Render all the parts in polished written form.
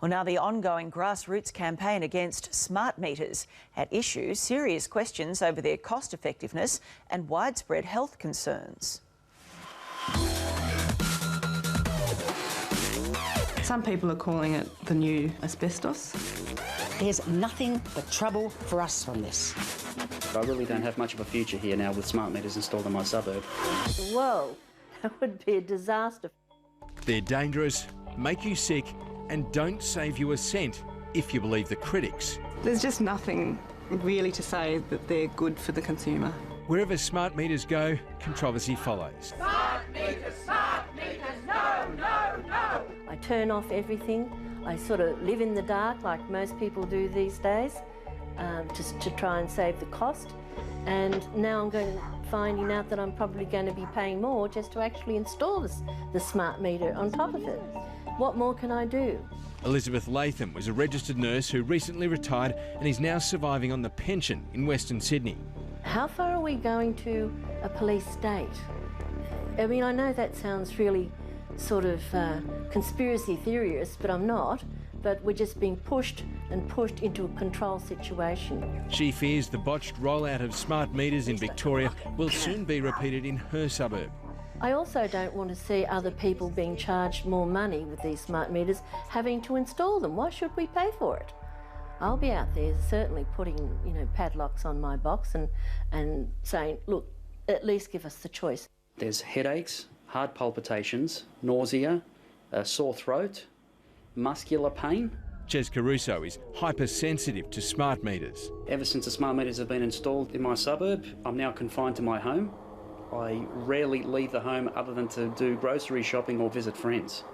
Well, now the ongoing grassroots campaign against smart meters at issue serious questions over their cost effectiveness and widespread health concerns. Some people are calling it the new asbestos. There's nothing but trouble for us from this. I really don't have much of a future here now with smart meters installed in my suburb. Whoa, that would be a disaster. They're dangerous, make you sick, and don't save you a cent, if you believe the critics. There's just nothing really to say that they're good for the consumer. Wherever smart meters go, controversy follows. Smart meters, no, no, no! I turn off everything. I sort of live in the dark like most people do these days, just to try and save the cost. And now I'm finding out that I'm probably going to be paying more just to actually install the smart meter on top of it. What more can I do? Elizabeth Latham was a registered nurse who recently retired and is now surviving on the pension in Western Sydney. How far are we going to a police state? I mean, I know that sounds really sort of conspiracy theorist, but I'm not. But we're just being pushed and pushed into a control situation. She fears the botched rollout of smart meters in Victoria will soon be repeated in her suburb. I also don't want to see other people being charged more money with these smart meters having to install them. Why should we pay for it? I'll be out there certainly putting, padlocks on my box and saying, look, at least give us the choice. There's headaches, heart palpitations, nausea, a sore throat, muscular pain. Jez Caruso is hypersensitive to smart meters. Ever since the smart meters have been installed in my suburb, I'm now confined to my home. I rarely leave the home other than to do grocery shopping or visit friends.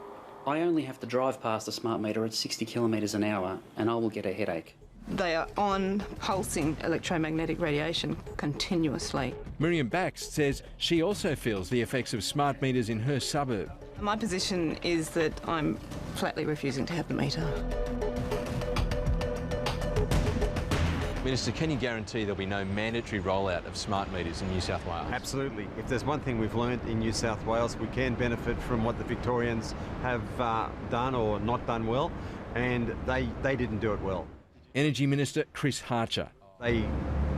I only have to drive past a smart meter at 60 kilometres an hour and I will get a headache. They are on pulsing electromagnetic radiation continuously. Miriam Bax says she also feels the effects of smart meters in her suburb. My position is that I'm flatly refusing to have the meter. Minister, can you guarantee there'll be no mandatory rollout of smart meters in New South Wales? Absolutely. If there's one thing we've learned in New South Wales, we can benefit from what the Victorians have done or not done well, and they didn't do it well. Energy Minister Chris Hartcher. They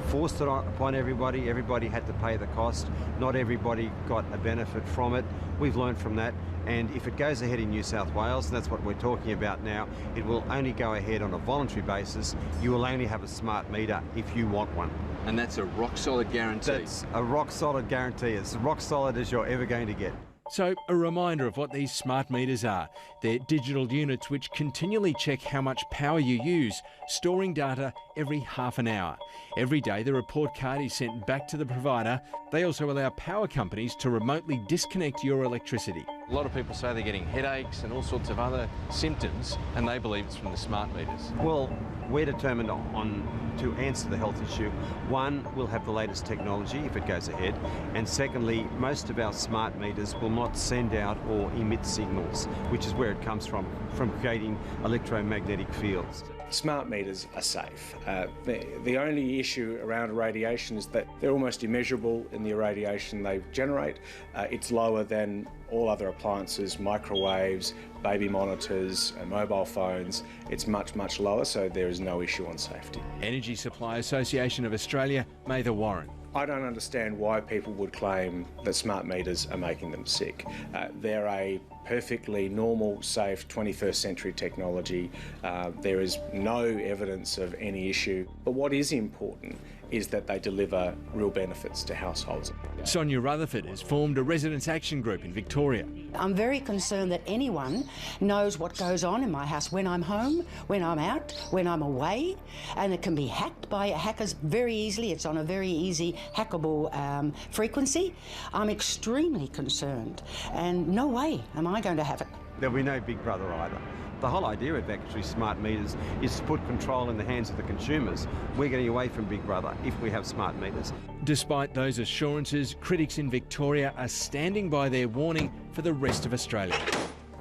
forced it upon everybody. Everybody had to pay the cost. Not everybody got a benefit from it. We've learned from that. And if it goes ahead in New South Wales, and that's what we're talking about now, it will only go ahead on a voluntary basis. You will only have a smart meter if you want one. And that's a rock-solid guarantee? That's a rock-solid guarantee. It's as rock-solid as you're ever going to get. So, a reminder of what these smart meters are. They're digital units which continually check how much power you use, storing data every half an hour. Every day the report card is sent back to the provider. They also allow power companies to remotely disconnect your electricity. A lot of people say they're getting headaches and all sorts of other symptoms, and they believe it's from the smart meters. Well, we're determined to answer the health issue. One, we'll have the latest technology if it goes ahead, and secondly, most of our smart meters will not send out or emit signals, which is where it comes from creating electromagnetic fields. Smart meters are safe. The only issue around irradiation is that they're almost immeasurable in the irradiation they generate. It's lower than all other appliances, microwaves, baby monitors, and mobile phones. It's much, much lower, so there is no issue on safety. Energy Supply Association of Australia, Mather Warren. I don't understand why people would claim that smart meters are making them sick. They're a perfectly normal, safe 21st century technology. There is no evidence of any issue. But what is important is that they deliver real benefits to households. Sonia Rutherford has formed a residents' action group in Victoria. I'm very concerned that anyone knows what goes on in my house when I'm home, when I'm out, when I'm away, and it can be hacked by hackers very easily. It's on a very easy hackable frequency. I'm extremely concerned, and no way am I going to have it. There'll be no Big Brother either. The whole idea of actually smart meters is to put control in the hands of the consumers. We're getting away from Big Brother if we have smart meters. Despite those assurances, critics in Victoria are standing by their warning for the rest of Australia.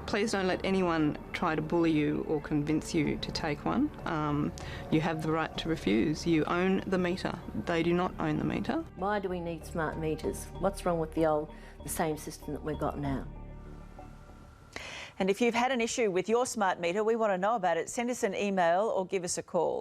Please don't let anyone try to bully you or convince you to take one. You have the right to refuse. You own the meter. They do not own the meter. Why do we need smart meters? What's wrong with the same system that we've got now? And if you've had an issue with your smart meter, we want to know about it. Send us an email or give us a call.